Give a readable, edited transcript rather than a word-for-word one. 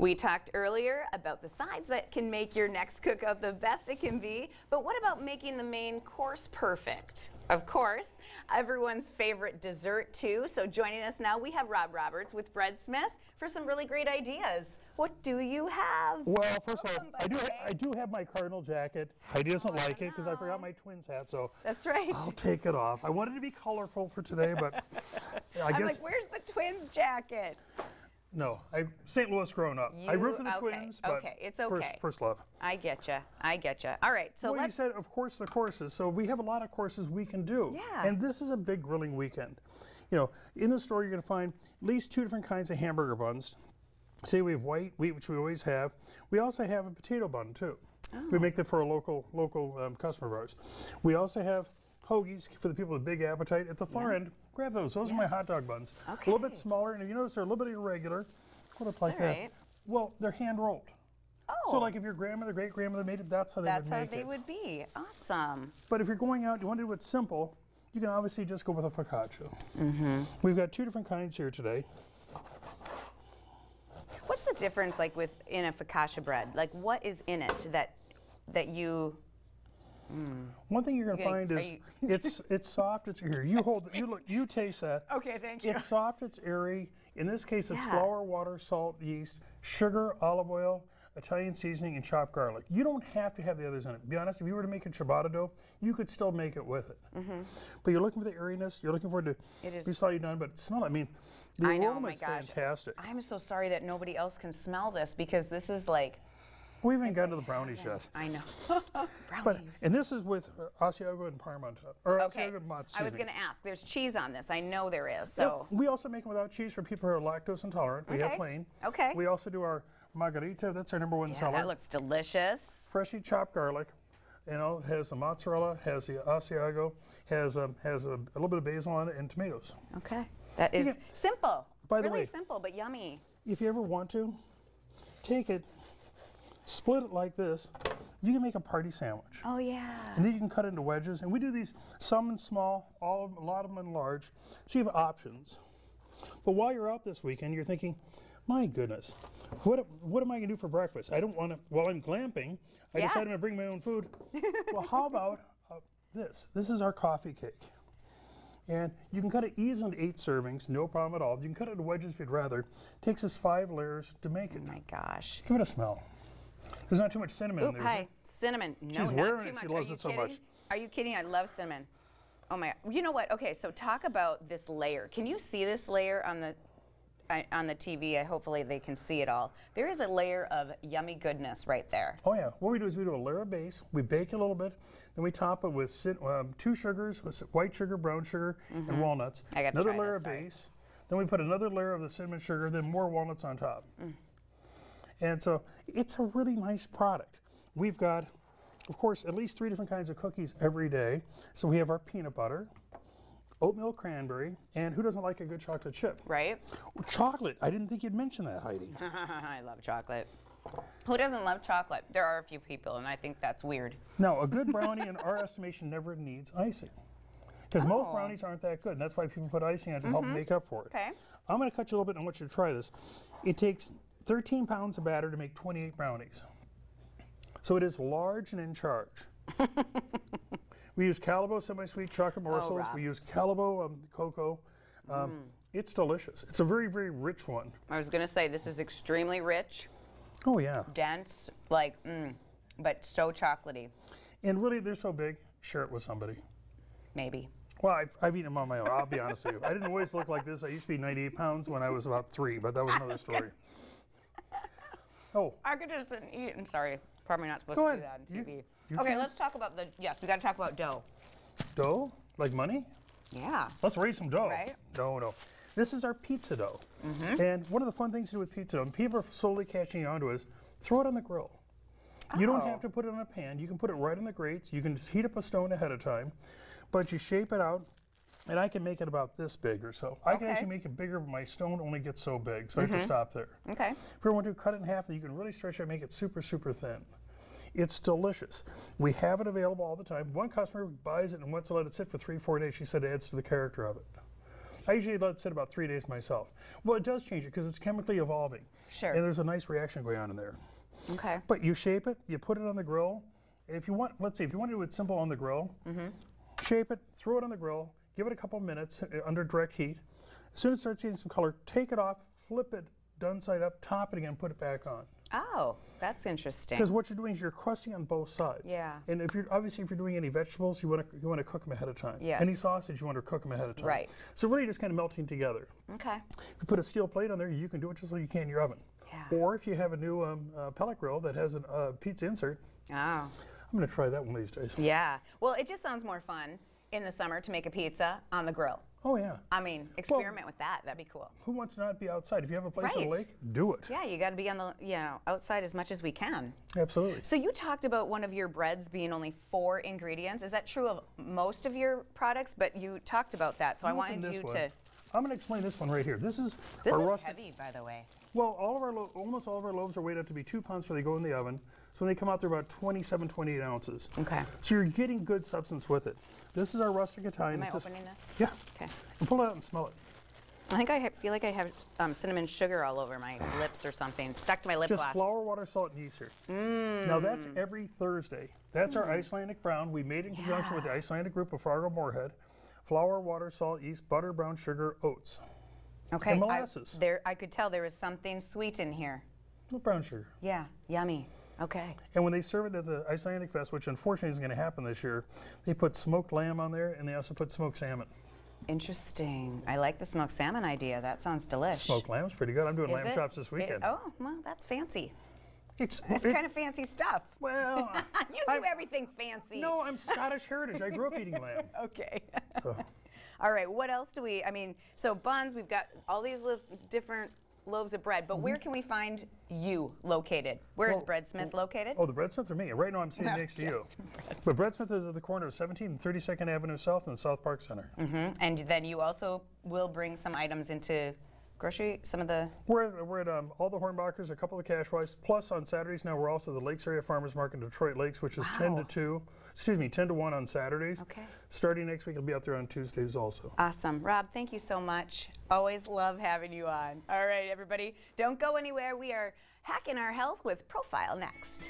We talked earlier about the sides that can make your next cookout the best it can be, but what about making the main course perfect? Of course, everyone's favorite dessert too. So joining us now, we have Rob Roberts with Bread Smith for some really great ideas. What do you have? Well, first of all, I do have my cardinal jacket. Heidi doesn't like it because I forgot my twins hat, so that's right. I'll take it off. I wanted to be colorful for today, but I guess. Like, where's the twins jacket? No, St. Louis growing up. I root for the Twins, but it's okay. First love. I get you. I get you. All right, so well, you said, of course, the courses. So we have a lot of courses we can do. Yeah. And this is a big grilling weekend. You know, in the store you're going to find at least 2 different kinds of hamburger buns. Today we have white wheat, which we always have. We also have a potato bun too. Oh. We make that for a local customer of ours. We also have hoagies for the people with big appetite. At the far end, grab those. Those are my hot dog buns. Okay. A little bit smaller, and if you notice they're a little bit irregular. What up like that? Right. Well, they're hand rolled. Oh. So like if your grandmother, great grandmother made it, that's how they would make it. That's how they would be. Awesome. But if you're going out, you want to do it simple, you can obviously just go with a focaccia. Mm-hmm. We've got 2 different kinds here today. What's the difference, like, in a focaccia bread? Like, what is in it that you? One thing you're going to find is it's soft. It's here. You hold. You taste that. Okay, thank you. It's soft. It's airy. In this case, it's flour, water, salt, yeast, sugar, olive oil, Italian seasoning, and chopped garlic. You don't have to have the others in it. To be honest, if you were to make a ciabatta dough, you could still make it with it. Mm-hmm. But you're looking for the airiness. You're looking for it to. It is. We saw you done, but smell it. I mean, the aroma is fantastic. I'm so sorry that nobody else can smell this because this is like. We haven't gotten to the brownies yet. I know. Brownies. And this is with Asiago and Parma on top. Or Asiago and Mozzarella. I was going to ask. There's cheese on this. I know there is. So we also make them without cheese for people who are lactose intolerant. We have plain. Okay. We also do our margarita. That's our #1 seller. That looks delicious. Freshly chopped garlic. You know, it has the mozzarella, has the Asiago, has a little bit of basil on it, and tomatoes. Okay. That is simple. By the way, really simple, but yummy. If you ever want to, take it, split it like this. You can make a party sandwich. Oh yeah. And then you can cut it into wedges. And we do these, some in small, a lot of them in large. So you have options. But while you're out this weekend, you're thinking, my goodness, what am I going to do for breakfast? I don't want to, while I'm glamping, I decided I'm going to bring my own food. Well, how about this? This is our coffee cake. And you can cut it easily into 8 servings, no problem at all. You can cut it into wedges if you'd rather. It takes us 5 layers to make it. Oh my gosh. Give it a smell. There's not too much cinnamon in there. Hi, cinnamon. No, She's not wearing too it. much. She loves it so much. Are you kidding? I love cinnamon. Oh my! You know what? Okay, so talk about this layer. Can you see this layer on the TV? Hopefully they can see it all. There is a layer of yummy goodness right there. Oh yeah. What we do is we do a layer of base. We bake it a little bit. Then we top it with 2 sugars, with white sugar, brown sugar, and walnuts. I got to another try layer this, of sorry. base. Then we put another layer of the cinnamon sugar. Then more walnuts on top. And so it's a really nice product. We've got, of course, at least 3 different kinds of cookies every day. So we have our peanut butter, oatmeal cranberry, and who doesn't like a good chocolate chip? Right? Chocolate. I didn't think you'd mention that, Heidi. I love chocolate. Who doesn't love chocolate? There are a few people, and I think that's weird. Now, a good brownie, in our estimation, never needs icing. Because most brownies aren't that good, and that's why people put icing on to help make up for it. Okay. I'm going to cut you a little bit, and I want you to try this. It takes 13 pounds of batter to make 28 brownies. So it is large and in charge. We use Calabo semi-sweet chocolate morsels. We use Calabo cocoa. It's delicious. It's a very, very rich one. I was going to say, this is extremely rich. Oh, yeah. Dense, like, but so chocolatey. And really, they're so big, share it with somebody. Maybe. Well, I've eaten them on my own, I'll be honest with you. I didn't always look like this. I used to be 98 pounds when I was about 3, but that was another story. Oh. I could just eat. I'm sorry. Probably not supposed Go to do ahead. that on TV. You Okay, can. let's talk about we got to talk about dough. Dough? Like money? Yeah. Let's raise some dough. Right. No. This is our pizza dough. And one of the fun things to do with pizza dough, and people are slowly catching on to is throw it on the grill. You don't have to put it in a pan. You can put it right in the grates. You can just heat up a stone ahead of time. But you shape it out, and I can make it about this big or so. I can actually make it bigger, but my stone only gets so big, so I have to stop there. Okay. If you want to cut it in half, you can really stretch it and make it super, super thin. It's delicious. We have it available all the time. One customer buys it and wants to let it sit for 3-4 days. She said it adds to the character of it. I usually let it sit about 3 days myself. Well, it does change it because it's chemically evolving. Sure. And there's a nice reaction going on in there. Okay. But you shape it, you put it on the grill. If you want, let's see, if you want to do it simple on the grill, shape it, throw it on the grill, give it a couple minutes under direct heat. As soon as it starts getting some color, take it off, flip it, done side up, top it again, put it back on. Oh, that's interesting. Because what you're doing is you're crusting on both sides. Yeah. And if you're obviously if you're doing any vegetables, you want to cook them ahead of time. Yes. Any sausage, you want to cook them ahead of time. Right. So really just kind of melting together. Okay. If you put a steel plate on there, you can do it just like you can in your oven. Yeah. Or if you have a new pellet grill that has a pizza insert, Oh. I'm going to try that one these days. Yeah. Well, it just sounds more fun in the summer to make a pizza on the grill. Oh yeah. I mean, experiment with that. That'd be cool. Who wants to not be outside? If you have a place on the Right. lake, do it. Yeah, you got to be on the, outside as much as we can. Absolutely. So you talked about one of your breads being only 4 ingredients. Is that true of most of your products? But you talked about that, so I wanted you to. I'm going to explain this one right here. This is This our is rustic. heavy, by the way. Well, almost all of our loaves are weighed up to be 2 pounds before they go in the oven. So when they come out, they're about 27, 28 ounces. Okay. So you're getting good substance with it. This is our rustic Italian. Am I It's just- opening this? Yeah. Okay. And pull it out and smell it. I think I feel like I have cinnamon sugar all over my lips or something, stuck to my lip Just gloss. flour, water, salt, and yeast here. Now that's every Thursday. That's our Icelandic brown. We made it in conjunction with the Icelandic group of Fargo Moorhead. Flour, water, salt, yeast, butter, brown sugar, oats. Okay. And molasses. I could tell there was something sweet in here. Brown sugar. Yeah. Yummy. Okay. And when they serve it at the Icelandic Fest, which unfortunately isn't going to happen this year, they put smoked lamb on there, and they also put smoked salmon. Interesting. I like the smoked salmon idea. That sounds delish. Smoked lamb's pretty good. I'm doing Is lamb it? chops this weekend. Oh, well, that's fancy. It's That's kind of fancy stuff. well. You do everything fancy. No, I'm Scottish heritage. I grew up eating lamb. Okay. So. All right. What else do we? I mean, so buns. We've got all these different loaves of bread. But where can we find you located? Where is Well, Breadsmith located? Oh, the Breadsmith or me? Right now I'm sitting next to you. But Breadsmith is at the corner of 17th and 32nd Avenue South in the South Park Center. And then you also will bring some items into grocery. Some of the. We're at all the Hornbachers, a couple of Cashwise. Plus on Saturdays now we're also the Lakes Area Farmers Market in Detroit Lakes, which is 10 to 2. Excuse me, 10 to 1 on Saturdays. Okay. Starting next week, it'll be out there on Tuesdays also. Awesome. Rob, thank you so much. Always love having you on. All right, everybody, don't go anywhere. We are hacking our health with Profile next.